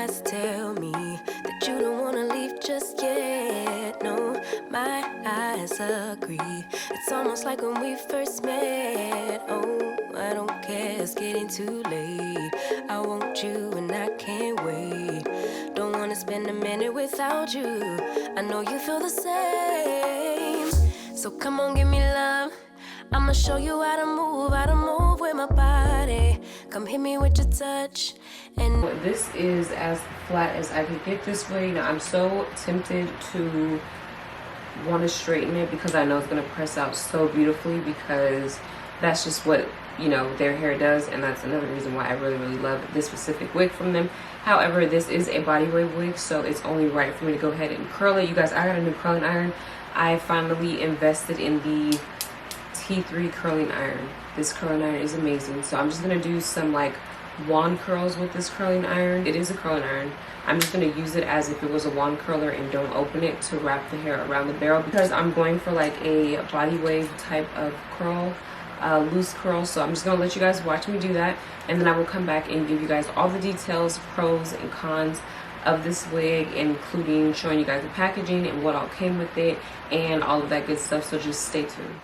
eyes tell me that you don't wanna leave just yet. No, my eyes agree. It's almost like when we first met. Oh, I don't care, it's getting too late. I want you and I can't wait. Don't wanna spend a minute without you. I know you feel the same. So come on, give me love. I'ma show you how to move with my body. Come hit me with your touch. And this is as flat as I could get this way. Now I'm so tempted to want to straighten it because I know it's going to press out so beautifully, because that's just what, you know, their hair does, and that's another reason why I really love this specific wig from them. However, this is a body wave wig, so it's only right for me to go ahead and curl it. You guys, I got a new curling iron. I finally invested in the T3 curling iron. This curling iron is amazing. So I'm just gonna do some like wand curls with this curling iron. It is a curling iron. I'm just gonna use it as if it was a wand curler and don't open it to wrap the hair around the barrel, because I'm going for like a body wave type of curl, loose curl. So I'm just gonna let you guys watch me do that, and then I will come back and give you guys all the details, pros and cons of this wig, including showing you guys the packaging and what all came with it and all of that good stuff. So just stay tuned.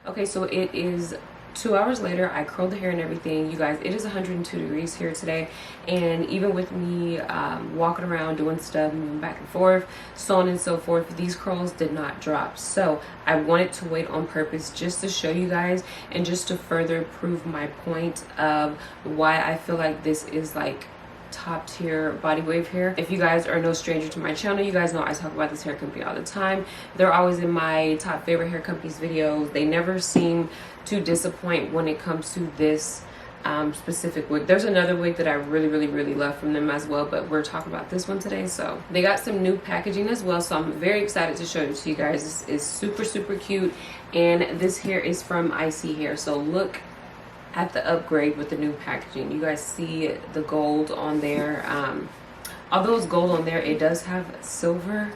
Okay, so it is 2 hours later. I curled the hair and everything. You guys, it is 102 degrees here today, and even with me walking around doing stuff, moving back and forth, so on and so forth, these curls did not drop. So I wanted to wait on purpose just to show you guys and just to further prove my point of why I feel like this is like top tier body wave hair. If you guys are no stranger to my channel, you guys know I talk about this hair company all the time. They're always in my top favorite hair companies videos. They never seem to disappoint when it comes to this specific wig. There's another wig that I really love from them as well, but we're talking about this one today. So they got some new packaging as well, so I'm very excited to show it to you guys. This is super cute, and this hair is from ISEE Hair. So look at the upgrade with the new packaging. You guys see the gold on there. Although it's gold on there, it does have silver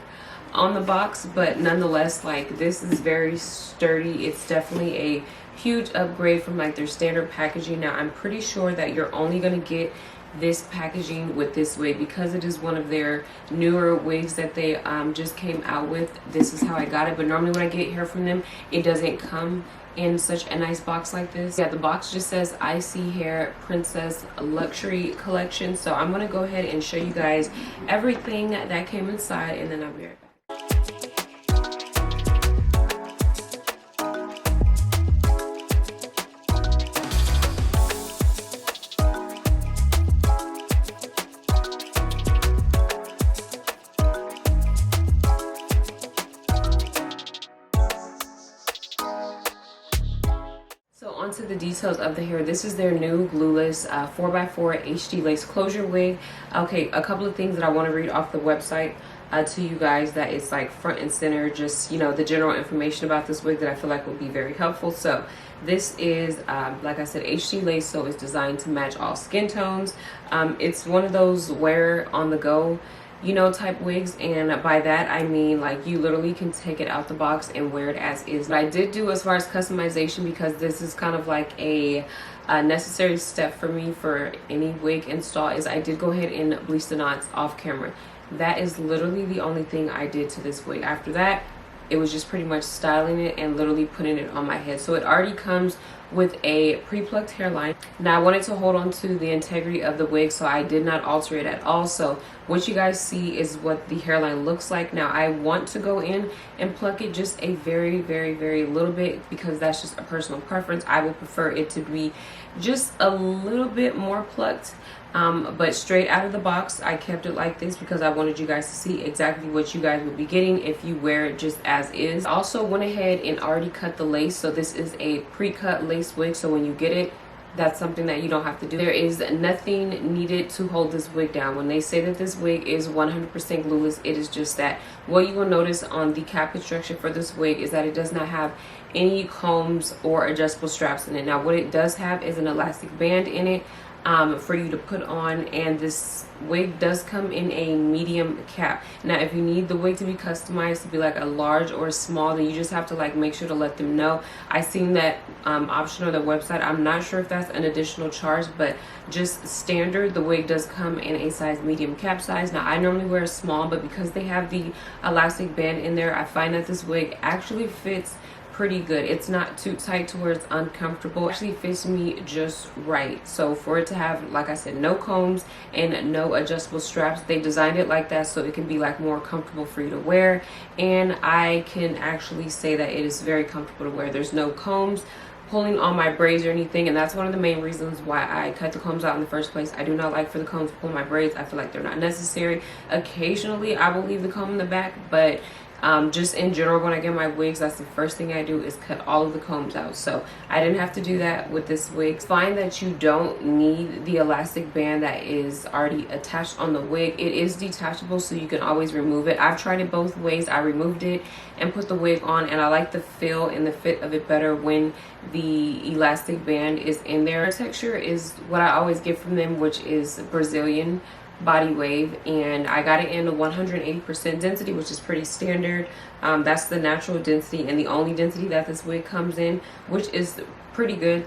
on the box, but nonetheless, like, this is very sturdy. It's definitely a huge upgrade from like their standard packaging. Now I'm pretty sure that you're only gonna get this packaging with this wig because it is one of their newer wigs that they just came out with. This is how I got it, but normally when I get hair from them, it doesn't come in such a nice box like this. Yeah, the box just says ISEE Hair Princess Luxury Collection. So I'm gonna go ahead and show you guys everything that came inside, and then I'll be right back. Onto the details of the hair. This is their new glueless 4x4 HD lace closure wig. Okay, a couple of things that I want to read off the website to you guys that is like front and center, just, you know, the general information about this wig that I feel like will be very helpful. So this is like I said, HD lace, so it's designed to match all skin tones. It's one of those wear on the go, you know, type wigs, and by that I mean like you literally can take it out the box and wear it as is. But I did do as far as customization, because this is kind of like a necessary step for me for any wig install, is I did go ahead and bleach the knots off camera. That is literally the only thing I did to this wig. After that, it was just pretty much styling it and literally putting it on my head. So it already comes with a pre-plucked hairline. Now I wanted to hold on to the integrity of the wig, so I did not alter it at all. So what you guys see is what the hairline looks like. Now I want to go in and pluck it just a very, very, very little bit, because that's just a personal preference. I would prefer it to be just a little bit more plucked. But straight out of the box, I kept it like this because I wanted you guys to see exactly what you guys would be getting if you wear it just as is. I also went ahead and already cut the lace, so this is a pre-cut lace wig, so when you get it, that's something that you don't have to do. There is nothing needed to hold this wig down. When they say that this wig is 100% glueless, it is just that. What you will notice on the cap construction for this wig is that it does not have any combs or adjustable straps in it. Now what it does have is an elastic band in it for you to put on, and this wig does come in a medium cap. Now if you need the wig to be customized to be like a large or a small, then you just have to like make sure to let them know. I seen that option on their website. I'm not sure if that's an additional charge, but just standard, the wig does come in a size medium cap size. Now I normally wear a small, but because they have the elastic band in there, I find that this wig actually fits pretty good. It's not too tight to where it's uncomfortable. It actually fits me just right. So for it to have, like I said, no combs and no adjustable straps, they designed it like that so it can be like more comfortable for you to wear. And I can actually say that it is very comfortable to wear. There's no combs pulling on my braids or anything, and that's one of the main reasons why I cut the combs out in the first place. I do not like for the combs to pull my braids. I feel like they're not necessary. Occasionally I will leave the comb in the back, but just in general, when I get my wigs, that's the first thing I do is cut all of the combs out. So I didn't have to do that with this wig. Find that you don't need the elastic band that is already attached on the wig. It is detachable, so you can always remove it. I've tried it both ways. I removed it and put the wig on, and I like the feel and the fit of it better when the elastic band is in there. The texture is what I always get from them, which is Brazilian body wave, and I got it in a 180% density, which is pretty standard. That's the natural density and the only density that this wig comes in, which is pretty good.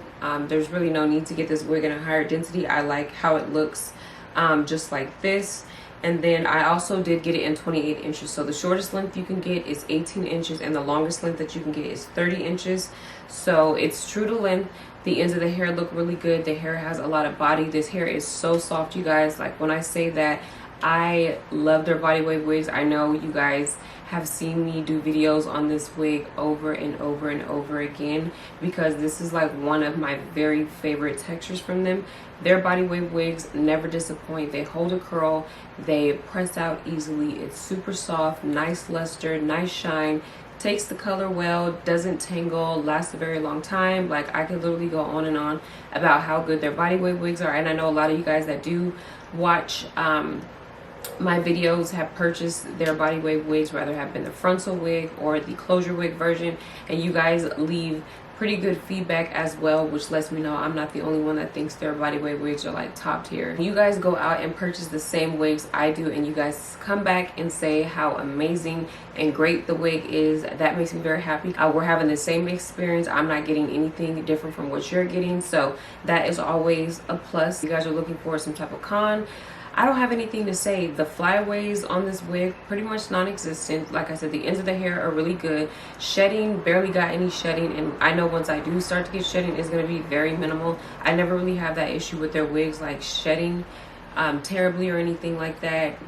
There's really no need to get this wig in a higher density. I like how it looks just like this. And then I also did get it in 28 inches. So the shortest length you can get is 18 inches and the longest length that you can get is 30 inches. So it's true to length. The ends of the hair look really good. The hair has a lot of body. This hair is so soft, you guys. Like when I say that I love their body wave wigs, I know you guys have seen me do videos on this wig over and over and over again, because this is like one of my very favorite textures from them. Their body wave wigs never disappoint. They hold a curl, they press out easily. It's super soft, nice luster, nice shine, takes the color well, doesn't tangle, lasts a very long time. Like I could literally go on and on about how good their body wave wigs are. And I know a lot of you guys that do watch my videos have purchased their body wave wigs, whether have been the frontal wig or the closure wig version, and you guys leave pretty good feedback as well, which lets me know I'm not the only one that thinks their body wave wigs are like top tier. You guys go out and purchase the same wigs I do, and you guys come back and say how amazing and great the wig is. That makes me very happy. We're having the same experience. I'm not getting anything different from what you're getting, so that is always a plus. You guys are looking for some type of con, I don't have anything to say. The flyaways on this wig pretty much non-existent. Like I said, the ends of the hair are really good. Shedding, barely got any shedding, and I know once I do start to get shedding, it's going to be very minimal. I never really have that issue with their wigs, like shedding terribly or anything like that.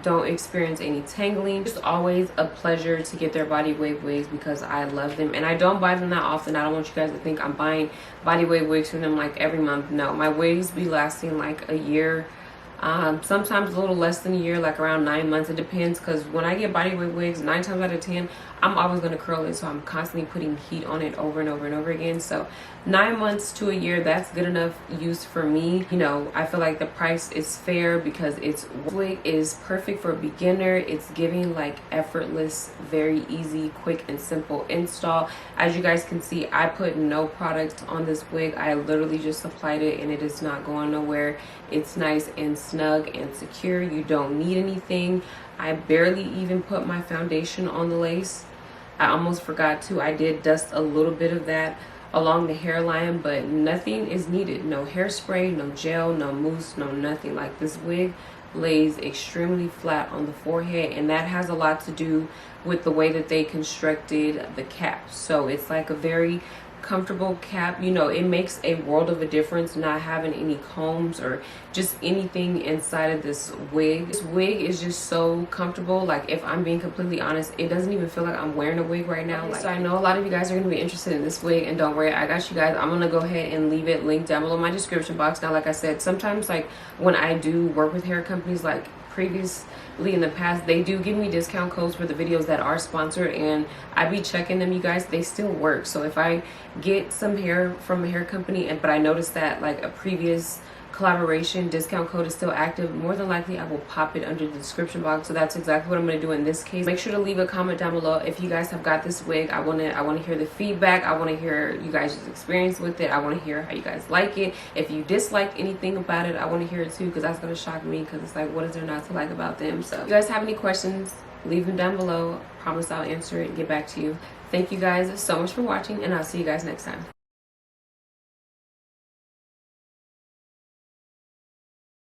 Don't experience any tangling. It's always a pleasure to get their body wave wigs because I love them, and I don't buy them that often. I don't want you guys to think I'm buying body wave wigs from them like every month. No, my wigs be lasting like a year. Sometimes a little less than a year, like around 9 months. It depends, because when I get body wave wigs, 9 times out of 10 I'm always going to curl it, so I'm constantly putting heat on it over and over and over again. So 9 months to a year, that's good enough use for me. You know, I feel like the price is fair because its wig is perfect for a beginner. It's giving like effortless, very easy, quick and simple install. As you guys can see, I put no product on this wig. I literally just applied it and it is not going nowhere. It's nice and snug and secure. You don't need anything. I barely even put my foundation on the lace. I almost forgot to. I did dust a little bit of that along the hairline, but nothing is needed. No hairspray, no gel, no mousse, no nothing. Like, this wig lays extremely flat on the forehead, and that has a lot to do with the way that they constructed the cap. So it's like a very comfortable cap. You know, it makes a world of a difference not having any combs or just anything inside of this wig. This wig is just so comfortable. Like, if I'm being completely honest, it doesn't even feel like I'm wearing a wig right now. Like, so I know a lot of you guys are going to be interested in this wig, and don't worry, I got you guys. I'm going to go ahead and leave it linked down below in my description box. Now, like I said, sometimes like when I do work with hair companies, like previously in the past, they do give me discount codes for the videos that are sponsored, and I be checking them, you guys. They still work. So if I get some hair from a hair company but I notice that like a previous collaboration discount code is still active, more than likely I will pop it under the description box. So that's exactly what I'm going to do in this case. Make sure to leave a comment down below if you guys have got this wig. I want to hear the feedback. I want to hear you guys' experience with it. I want to hear how you guys like it. If you dislike anything about it, I want to hear it too, because that's going to shock me, because it's like, what is there not to like about them? So if you guys have any questions, leave them down below. Promise I'll answer it and get back to you. Thank you guys so much for watching, and I'll see you guys next time.